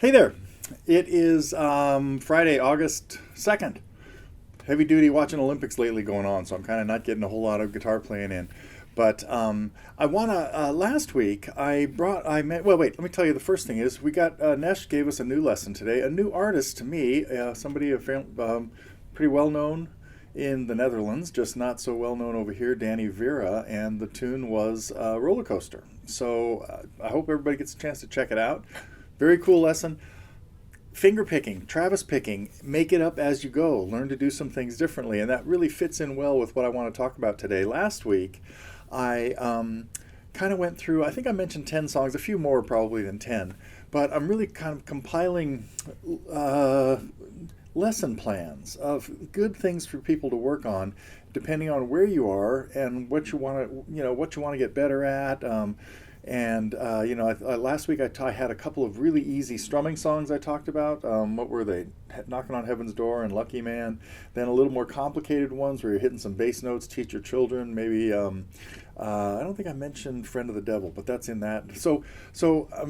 Hey there. It is Friday, August 2nd. Heavy duty watching Olympics lately going on, so I'm kind of not getting a whole lot of guitar playing in. But I want to, last week well, wait, let me tell you the first thing is we got, Nesh gave us a new lesson today, a new artist to me, somebody pretty well known in the Netherlands, just not so well known over here, Vera, and the tune was Roller Coaster. So I hope everybody gets a chance to check it out. Very cool lesson. Finger picking, Travis picking, make it up as you go. Learn to do some things differently. And that really fits in well with what I want to talk about today. Last week, I kind of went through, I think I mentioned 10 songs, a few more probably than 10. But I'm really kind of compiling lesson plans of good things for people to work on depending on where you are and what you want to get better at. Last week I had a couple of really easy strumming songs I talked about. What were they? Knocking on Heaven's Door and Lucky Man. Then a little more complicated ones where you're hitting some bass notes, teach your children. Maybe, I don't think I mentioned Friend of the Devil, but that's in that. So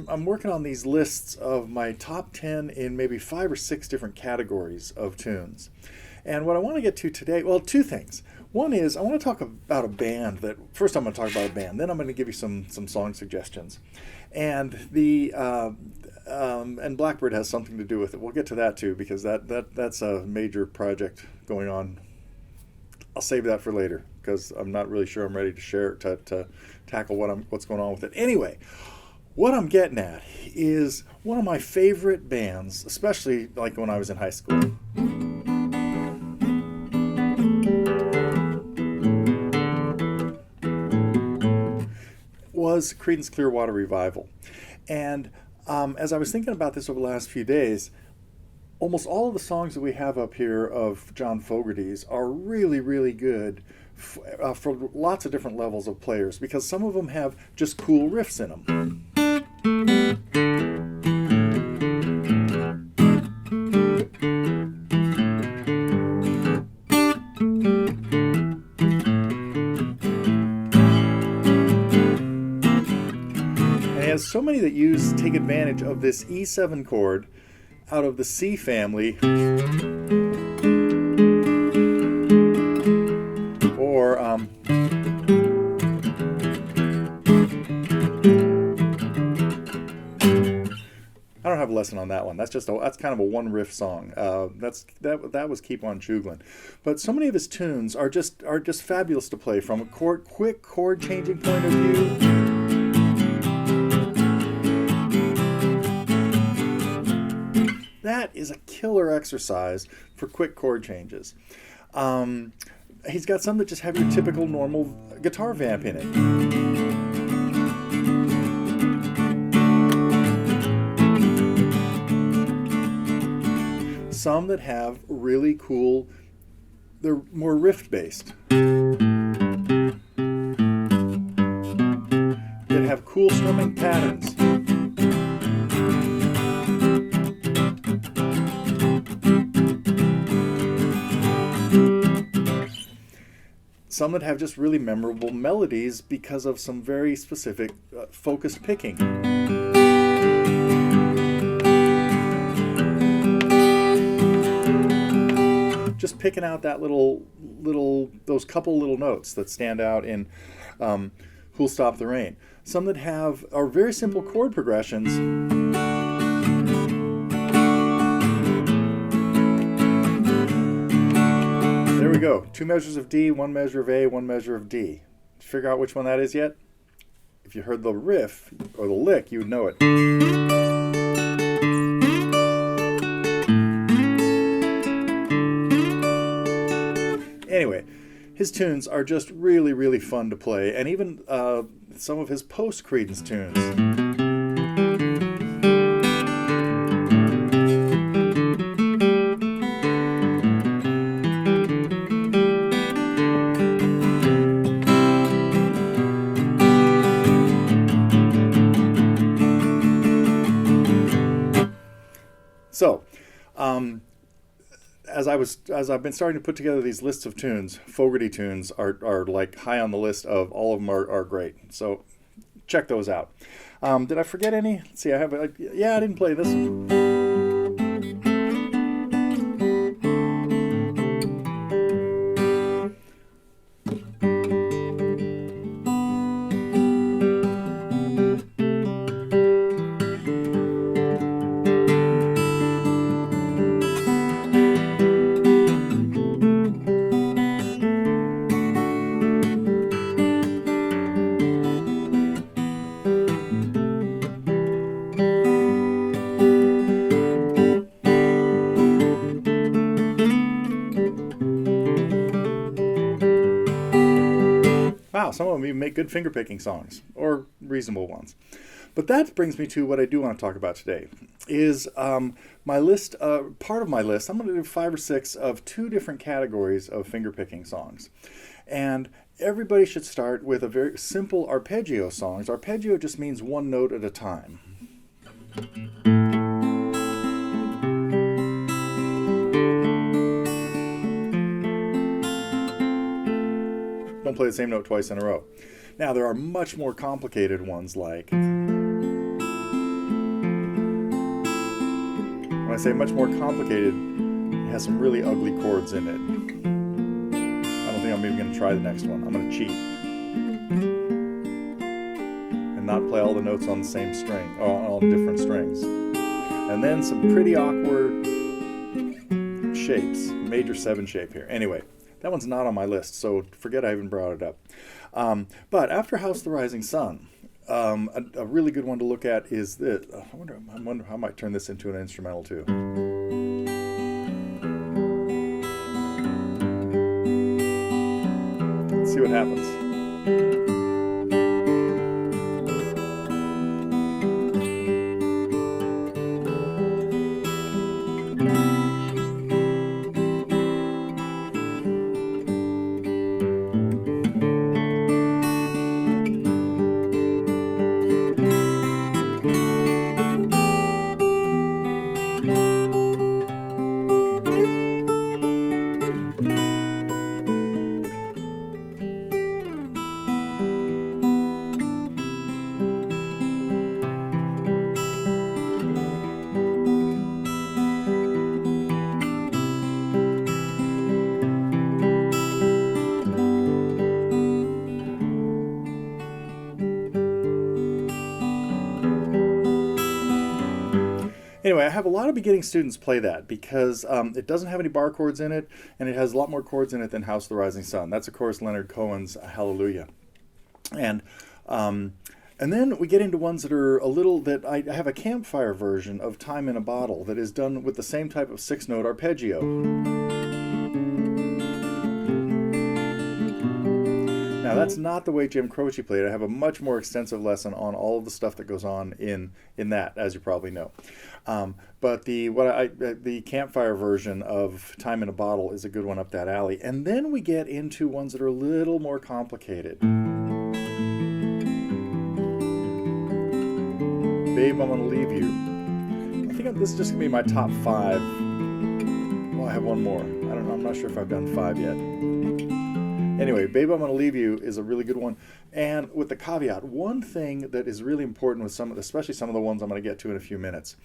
I'm working on these lists of my top 10 in maybe 5 or 6 different categories of tunes. And what I want to get to today, well, 2 things. One is I want to talk about a band that, first I'm going to talk about a band, then I'm going to give you some song suggestions. And and Blackbird has something to do with it. We'll get to that too, because that's a major project going on. I'll save that for later, because I'm not really sure I'm ready to share to tackle what's going on with it. Anyway, what I'm getting at is one of my favorite bands, especially like when I was in high school, was Creedence Clearwater Revival. And as I was thinking about this over the last few days, almost all of the songs that we have up here of John Fogerty's are really, really good for lots of different levels of players, because some of them have just cool riffs in them. So many that take advantage of this E7 chord out of the C family, or I don't have a lesson on that one. That's kind of a one riff song. That was Keep On Chugling. But so many of his tunes are just fabulous to play from a quick chord changing point of view. That is a killer exercise for quick chord changes. He's got some that just have your typical normal guitar vamp in it. Some that have really cool, they're more riff-based. That have cool strumming patterns. Some that have just really memorable melodies because of some very specific focused picking. Just picking out that those couple little notes that stand out in Who'll Stop the Rain. Some that are very simple chord progressions. There we go. 2 measures of D, 1 measure of A, 1 measure of D. Did you figure out which one that is yet? If you heard the riff or the lick, you would know it. Anyway, his tunes are just really, really fun to play, and even some of his post-Creedence tunes. So, as I've been starting to put together these lists of tunes, Fogerty tunes are like high on the list of all of them are great. So check those out. Did I forget any? Let's see. I didn't play this one. some of them even make good finger-picking songs, or reasonable ones. But that brings me to what I do want to talk about today, is my list, part of my list. I'm going to do 5 or 6 of 2 different categories of finger-picking songs. And everybody should start with a very simple arpeggio songs. Arpeggio just means one note at a time. Don't play the same note twice in a row. Now, there are much more complicated ones like... When I say much more complicated, it has some really ugly chords in it. I don't think I'm even going to try the next one. I'm going to cheat. And not play all the notes on the same string, or on all different strings. And then some pretty awkward shapes. Major 7 shape here. Anyway, that one's not on my list, so forget I even brought it up. But after House of the Rising Sun, a really good one to look at is this. I wonder how I might turn this into an instrumental too. Let's see what happens. Anyway, I have a lot of beginning students play that because it doesn't have any bar chords in it, and it has a lot more chords in it than House of the Rising Sun. That's, of course, Leonard Cohen's Hallelujah. And then we get into ones that are a little, that I have a Campfire version of Time in a Bottle that is done with the same type of 6-note arpeggio. Now, that's not the way Jim Croce played. I have a much more extensive lesson on all of the stuff that goes on in that, as you probably know. But the Campfire version of Time in a Bottle is a good one up that alley. And then we get into ones that are a little more complicated. Babe, I'm Gonna Leave You. I think this is just going to be my top 5. Well, I have one more. I don't know. I'm not sure if I've done 5 yet. Anyway, Babe, I'm Gonna Leave You is a really good one. And with the caveat, one thing that is really important with especially some of the ones I'm going to get to in a few minutes,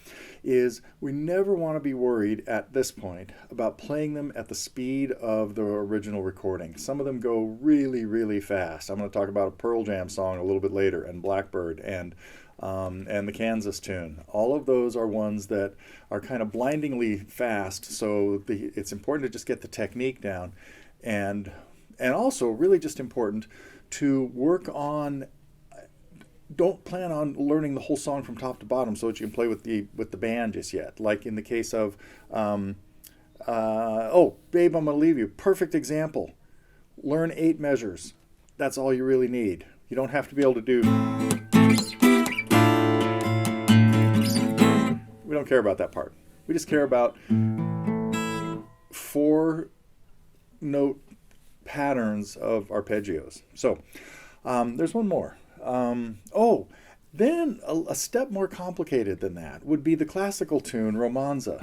is we never want to be worried at this point about playing them at the speed of the original recording. Some of them go really, really fast. I'm going to talk about a Pearl Jam song a little bit later, and Blackbird, and the Kansas tune. All of those are ones that are kind of blindingly fast, so it's important to just get the technique down, and also really just important to work on. Don't plan on learning the whole song from top to bottom so that you can play with the band just yet. Like in the case of Babe, I'm Gonna Leave You. Perfect example. Learn 8 measures. That's all you really need. You don't have to be able to do. We don't care about that part. We just care about 4-note patterns of arpeggios. So there's one more. Then a step more complicated than that would be the classical tune Romanza.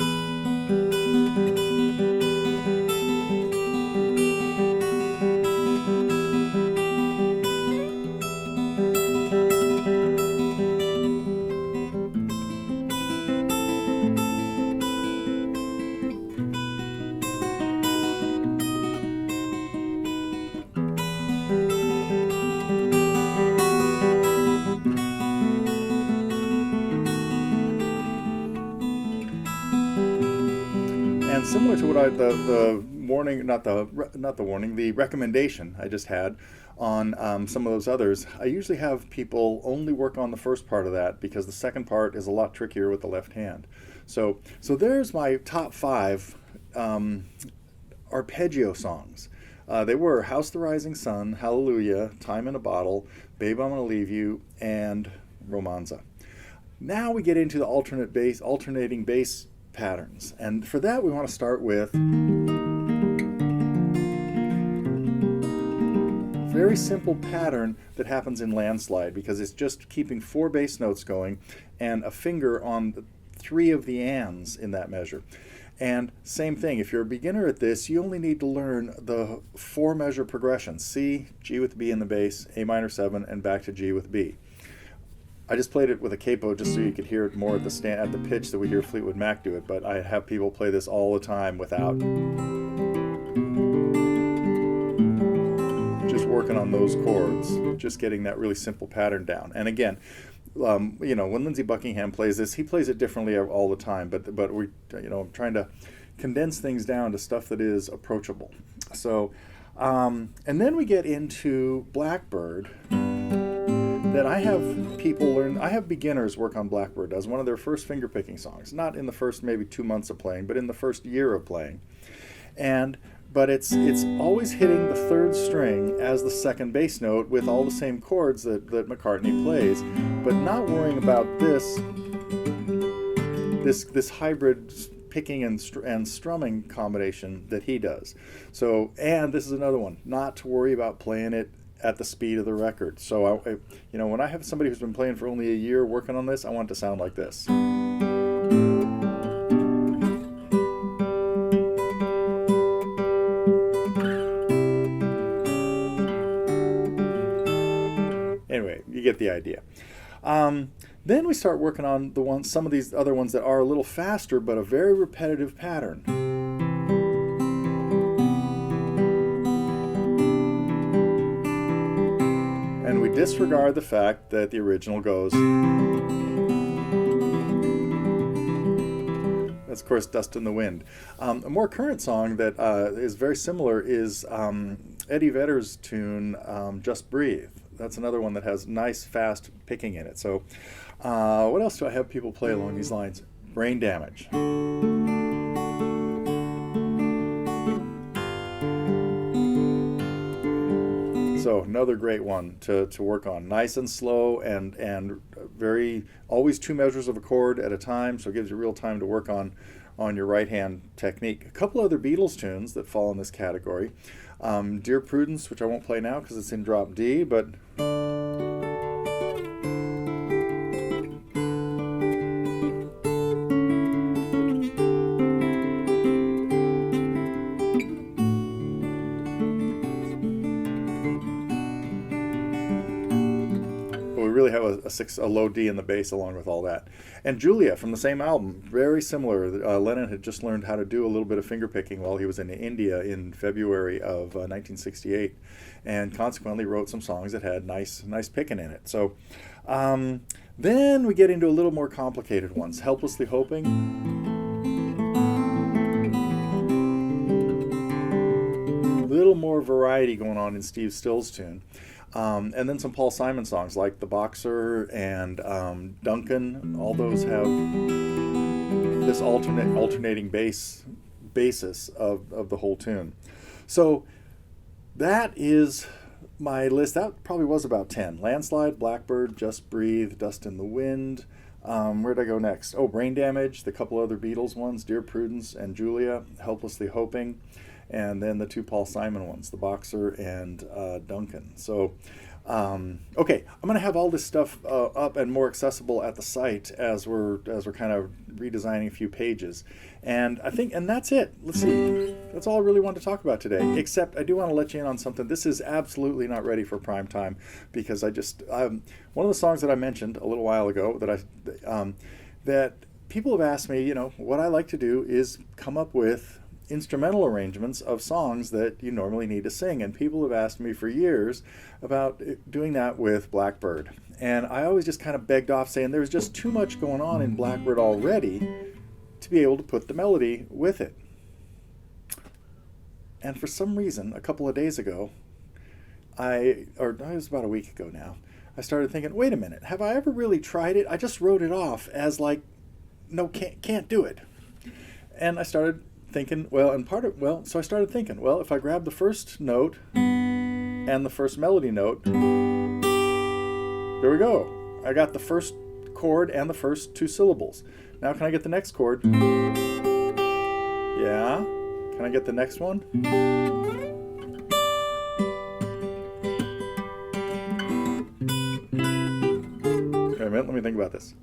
Similar to what the recommendation I just had on some of those others, I usually have people only work on the first part of that because the second part is a lot trickier with the left hand. So there's my top 5 arpeggio songs. They were House the Rising Sun, Hallelujah, Time in a Bottle, Babe I'm Gonna Leave You, and Romanza. Now we get into the alternating bass patterns. And for that we want to start with a very simple pattern that happens in Landslide, because it's just keeping 4 bass notes going and a finger on 3 of the ands in that measure. And same thing, if you're a beginner at this, you only need to learn the 4 measure progression: C, G with B in the bass, A minor 7, and back to G with B. I just played it with a capo just so you could hear it more at the pitch that we hear Fleetwood Mac do it, but I have people play this all the time without. Just working on those chords, just getting that really simple pattern down. And again, when Lindsey Buckingham plays this, he plays it differently all the time, but we, I'm trying to condense things down to stuff that is approachable. So, and then we get into Blackbird. That I have beginners work on Blackbird as one of their first fingerpicking songs. Not in the first maybe 2 months of playing, but in the first year of playing. But it's always hitting the 3rd string as the 2nd bass note with all the same chords that McCartney plays, but not worrying about this hybrid picking and strumming combination that he does. So, and this is another one, not to worry about playing it at the speed of the record. So, when I have somebody who's been playing for only a year working on this, I want it to sound like this. Anyway, you get the idea. Then we start working on some of these other ones that are a little faster, but a very repetitive pattern. And we disregard the fact that the original goes. That's, of course, Dust in the Wind. A more current song that is very similar is Eddie Vedder's tune, Just Breathe. That's another one that has nice, fast picking in it. So what else do I have people play along these lines? Brain Damage. So another great one to work on. Nice and slow and very, always 2 measures of a chord at a time, so it gives you real time to work on your right hand technique. A couple other Beatles tunes that fall in this category. Dear Prudence, which I won't play now because it's in drop D, but really have a low D in the bass along with all that. And Julia from the same album, very similar. Lennon had just learned how to do a little bit of fingerpicking while he was in India in February of 1968, and consequently wrote some songs that had nice picking in it. So then we get into a little more complicated ones. Helplessly Hoping. A little more variety going on in Steve Still's tune. And then some Paul Simon songs like The Boxer and Duncan. All those have this alternating basis of the whole tune. So that is my list. That probably was about 10. Landslide, Blackbird, Just Breathe, Dust in the Wind. Where'd I go next? Oh, Brain Damage, the couple other Beatles ones, Dear Prudence and Julia, Helplessly Hoping. And then the 2 Paul Simon ones, The Boxer and Duncan. So, okay, I'm going to have all this stuff up and more accessible at the site as we're kind of redesigning a few pages. And I think, and that's it. Let's see. That's all I really wanted to talk about today. Except I do want to let you in on something. This is absolutely not ready for prime time because one of the songs that I mentioned a little while ago that people have asked me, what I like to do is come up with instrumental arrangements of songs that you normally need to sing, and people have asked me for years about doing that with Blackbird, and I always just kind of begged off saying there's just too much going on in Blackbird already to be able to put the melody with it. And for some reason, a couple of days ago, it was about a week ago now, I started thinking, wait a minute, have I ever really tried it? I just wrote it off as like, no, can't do it. And I started thinking, so I started thinking, well, if I grab the first note and the first melody note, there we go. I got the first chord and the first two syllables. Now can I get the next chord? Yeah. Can I get the next one? Wait a minute, let me think about this.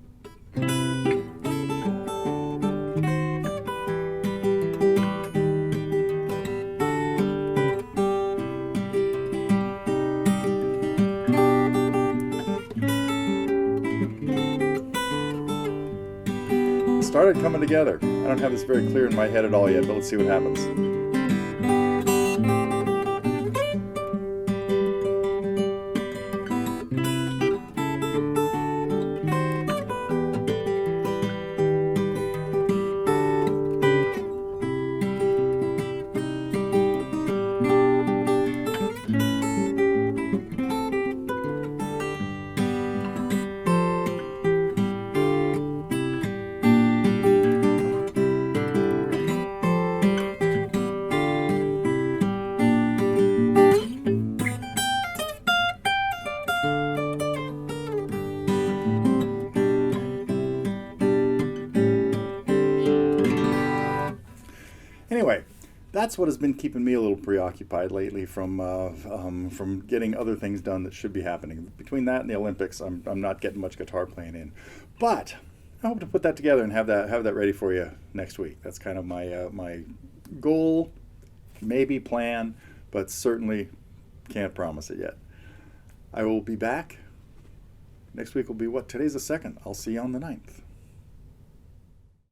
Started coming together. I don't have this very clear in my head at all yet, but let's see what happens. Anyway, that's what has been keeping me a little preoccupied lately from getting other things done that should be happening. Between that and the Olympics, I'm not getting much guitar playing in. But I hope to put that together and have that ready for you next week. That's kind of my goal, maybe plan, but certainly can't promise it yet. I will be back. Next week will be what? Today's the 2nd. I'll see you on the 9th.